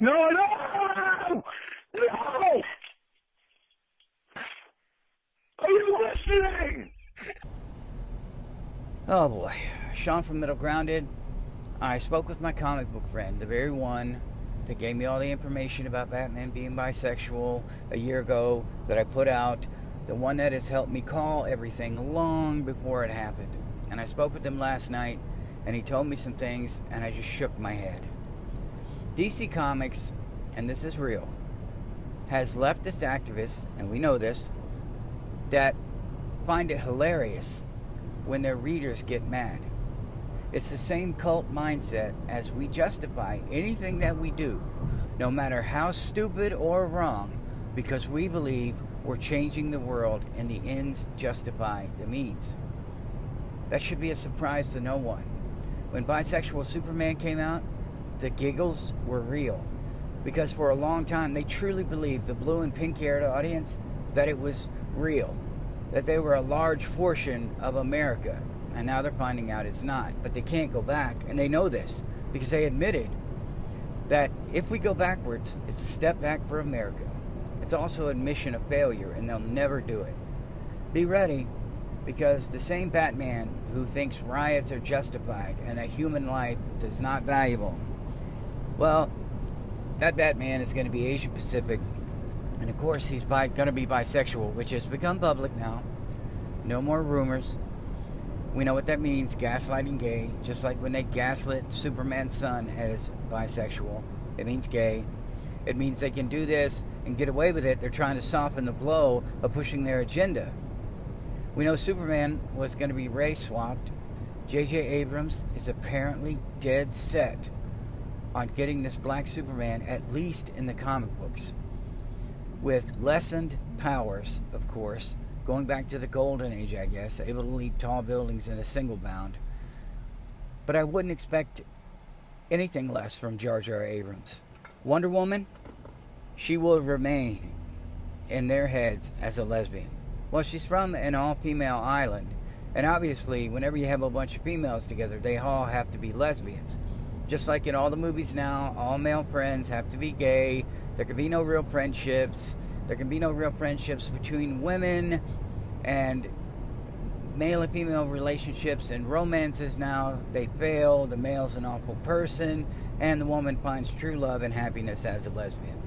No, no! No! Are you listening? Oh boy. Sean from Middle Grounded. I spoke with my comic book friend, the very one that gave me all the information about Batman being bisexual a year ago that I put out, the one that has helped me call everything long before it happened. And I spoke with him last night, and he told me some things, and I just shook my head. DC Comics, and this is real, has leftist activists, and we know this, that find it hilarious when their readers get mad. It's the same cult mindset as we justify anything that we do, no matter how stupid or wrong, because we believe we're changing the world and the ends justify the means. That should be a surprise to no one. When Bisexual Superman came out, the giggles were real, because for a long time they truly believed, the blue and pink haired audience, that it was real, that they were a large portion of America. And now they're finding out it's not. But they can't go back. And they know this because they admitted that if we go backwards, it's a step back for America. It's also an admission of failure, and they'll never do it. Be ready, because the same Batman who thinks riots are justified and that human life is not valuable, well, that Batman is going to be Asian Pacific. And of course, he's going to be bisexual, which has become public now. No more rumors. We know what that means, gaslighting gay, just like when they gaslit Superman's son as bisexual. It means gay. It means they can do this and get away with it. They're trying to soften the blow of pushing their agenda. We know Superman was going to be race swapped. J.J. Abrams is apparently dead set on getting this black Superman, at least in the comic books, with lessened powers, of course, going back to the golden age, I guess, able to leap tall buildings in a single bound. But I wouldn't expect anything less from Jar Jar Abrams. Wonder Woman, she will remain in their heads as a lesbian. Well, she's from an all-female island, and obviously, whenever you have a bunch of females together, they all have to be lesbians. Just like in all the movies now, all male friends have to be gay. There can be no real friendships. There can be no real friendships between women, and male and female relationships and romances now, they fail. The male's an awful person, and the woman finds true love and happiness as a lesbian.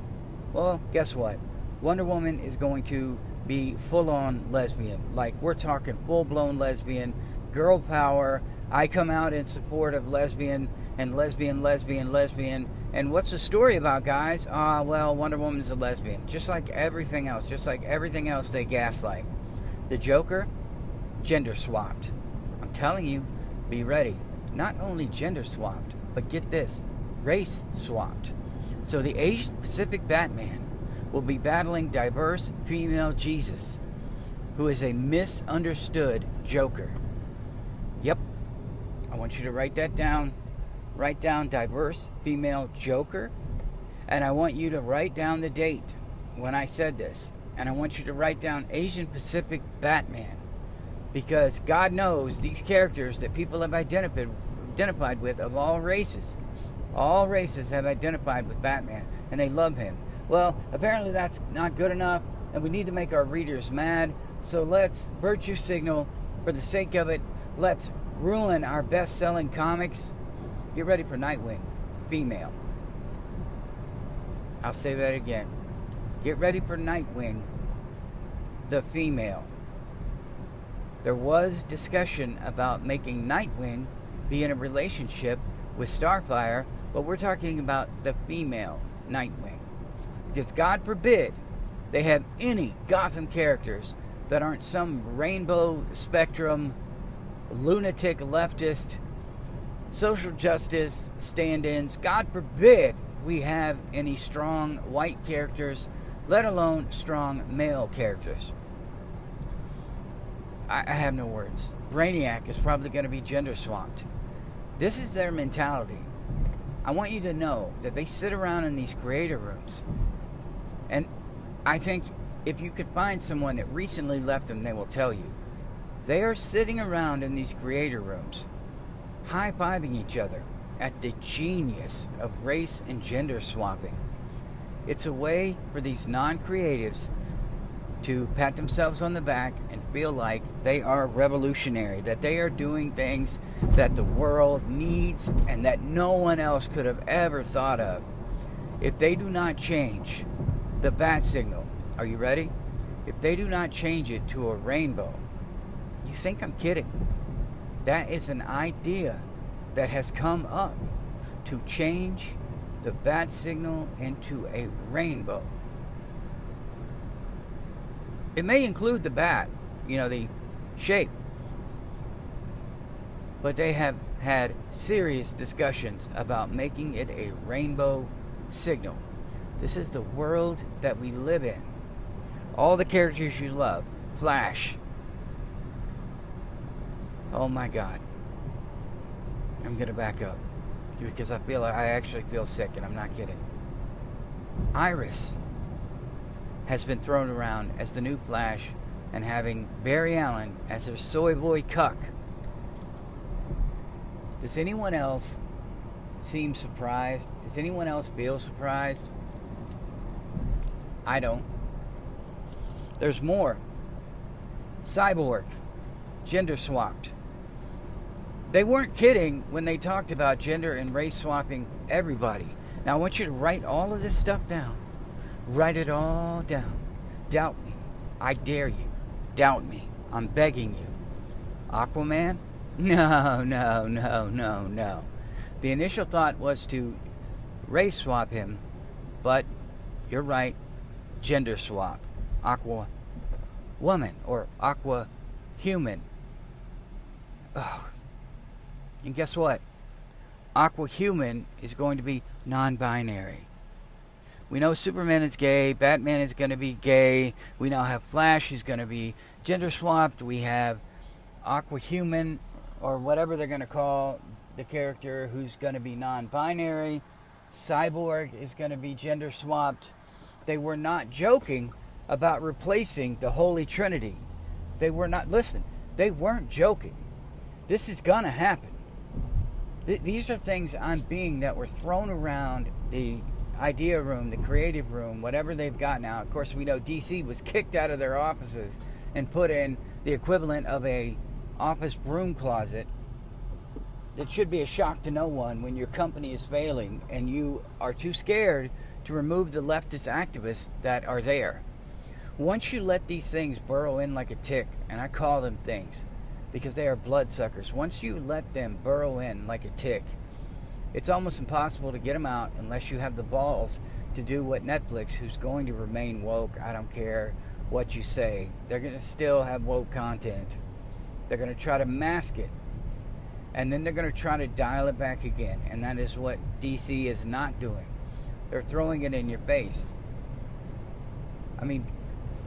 Well, guess what? Wonder Woman is going to be full-on lesbian. Like, we're talking full-blown lesbian, girl power. I come out in support of lesbian and lesbian. And what's the story about, guys? Well, Wonder Woman's a lesbian. Just like everything else. They gaslight. The Joker, gender swapped. I'm telling you, be ready. Not only gender swapped, but get this, race swapped. So the Asian Pacific Batman will be battling diverse female Jesus, who is a misunderstood Joker. Yep. I want you to write that down. Write down diverse female Joker. And I want you to write down the date when I said this. And I want you to write down Asian Pacific Batman. Because God knows these characters that people have identified with of all races have identified with Batman. And they love him. Well, apparently that's not good enough. And we need to make our readers mad. So let's virtue signal for the sake of it. Let's ruin our best-selling comics. Get ready for Nightwing, female. I'll say that again. Get ready for Nightwing, the female. There was discussion about making Nightwing be in a relationship with Starfire, but we're talking about the female Nightwing. Because God forbid they have any Gotham characters that aren't some rainbow spectrum, lunatic leftist, social justice stand-ins. God forbid we have any strong white characters, let alone strong male characters. I have no words. Brainiac is probably going to be gender swapped. This is their mentality. I want you to know that they sit around in these creator rooms, and I think if you could find someone that recently left them, they will tell you. They are sitting around in these creator rooms, high-fiving each other at the genius of race and gender swapping. It's a way for these non-creatives to pat themselves on the back and feel like they are revolutionary, that they are doing things that the world needs and that no one else could have ever thought of. If they do not change the bat signal, are you ready? If they do not change it to a rainbow, you think I'm kidding? That is an idea that has come up to change the bat signal into a rainbow. It may include the bat, the shape. But they have had serious discussions about making it a rainbow signal. This is the world that we live in. All the characters you love. Flash. Oh my God. I'm going to back up because I actually feel sick, and I'm not kidding. Iris has been thrown around as the new Flash, and having Barry Allen as her soy boy cuck. Does anyone else seem surprised? Does anyone else feel surprised? I don't. There's more. Cyborg. Gender swapped. They weren't kidding when they talked about gender and race swapping everybody. Now I want you to write all of this stuff down. Write it all down. Doubt me. I dare you. Doubt me. I'm begging you. Aquaman? No. The initial thought was to race swap him, but you're right. Gender swap. Aqua woman or aqua human. Oh. And guess what? Aqua human is going to be non-binary. We know Superman is gay, Batman is going to be gay, we now have Flash who's going to be gender swapped, we have Aqua Human, or whatever they're going to call the character, who's going to be non-binary. Cyborg is going to be gender swapped. They were not joking about replacing the Holy Trinity. They were not, listen, they weren't joking. This is going to happen. These are things that were thrown around the idea room, the creative room, whatever they've got now. Of course, we know DC was kicked out of their offices and put in the equivalent of a office broom closet. That should be a shock to no one when your company is failing and you are too scared to remove the leftist activists that are there. Once you let these things burrow in like a tick, and I call them things because they are bloodsuckers, once you let them burrow in like a tick, it's almost impossible to get them out unless you have the balls to do what Netflix, who's going to remain woke, I don't care what you say, they're going to still have woke content. They're going to try to mask it. And then they're going to try to dial it back again. And that is what DC is not doing. They're throwing it in your face. I mean,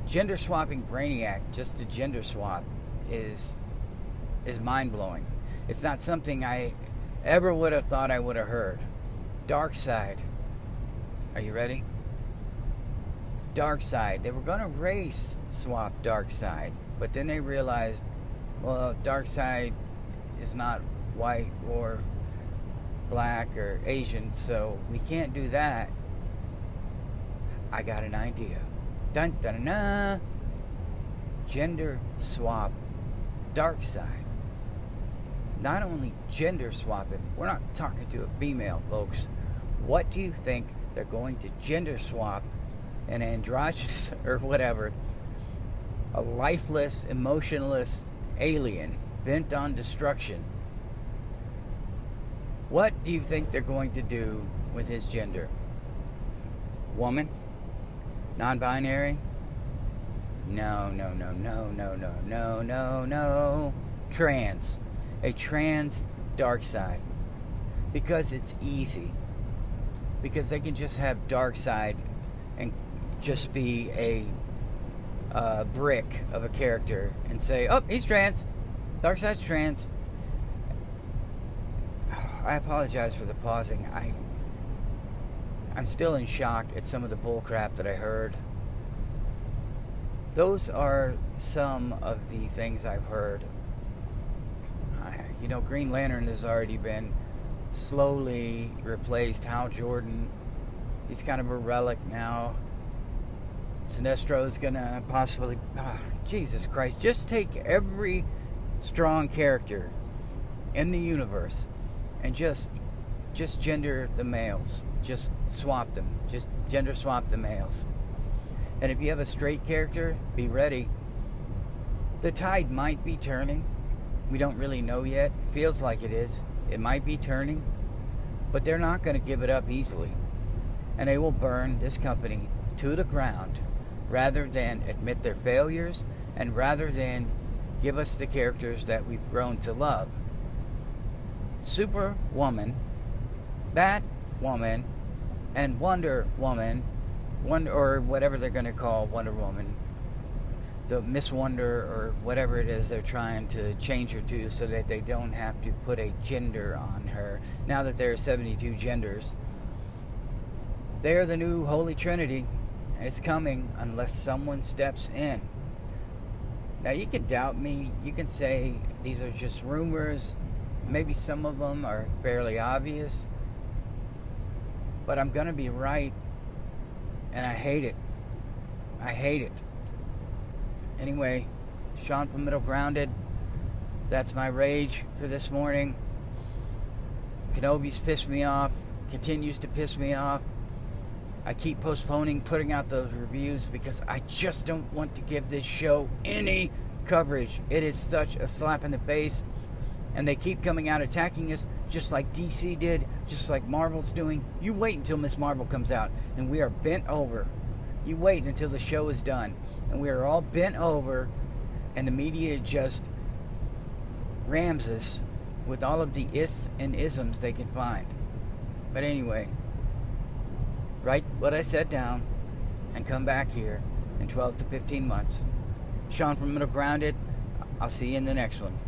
gender swapping Brainiac, just a gender swap, is mind-blowing. It's not something I ever would have thought I would have heard. Darkseid. Are you ready? Darkseid. They were going to race swap Darkseid, but then they realized, well, Darkseid is not white or black or Asian, so we can't do that. I got an idea. Dun dun dun. Gender swap Darkseid. Not only gender swapping, we're not talking to a female, folks. What do you think they're going to gender swap an androgynous or whatever, a lifeless, emotionless alien bent on destruction? What do you think they're going to do with his gender? Woman? Non-binary? No. Trans. A trans Darkseid. Because it's easy. Because they can just have Darkseid and just be a brick of a character and say, oh, he's trans. Darkseid's trans. I apologize for the pausing. I'm still in shock at some of the bullcrap that I heard. Those are some of the things I've heard. Green Lantern has already been slowly replaced. Hal Jordan He's kind of a relic now. Sinestro's gonna possibly... Jesus Christ. Just take every strong character in the universe and just gender the males. Just swap them. Just gender swap the males. And if you have a straight character, be ready. The tide might be turning. We don't really know yet. Feels like it is. It might be turning. But they're not going to give it up easily. And they will burn this company to the ground rather than admit their failures and rather than give us the characters that we've grown to love. Superwoman, Batwoman, and Wonder Woman, or whatever they're going to call Wonder Woman, the Miss Wonder or whatever it is they're trying to change her to so that they don't have to put a gender on her. Now that there are 72 genders, they are the new Holy Trinity. It's coming unless someone steps in. Now you can doubt me. You can say these are just rumors. Maybe some of them are fairly obvious. But I'm going to be right. And I hate it. I hate it. Anyway, Sean from Middle Grounded. That's my rage for this morning. Kenobi's pissed me off. Continues to piss me off. I keep postponing putting out those reviews because I just don't want to give this show any coverage. It is such a slap in the face. And they keep coming out attacking us just like DC did, just like Marvel's doing. You wait until Miss Marvel comes out and we are bent over. You wait until the show is done and we are all bent over and the media just rams us with all of the is and isms they can find. But anyway, write what I said down and come back here in 12 to 15 months. Sean from Middle Grounded. I'll see you in the next one.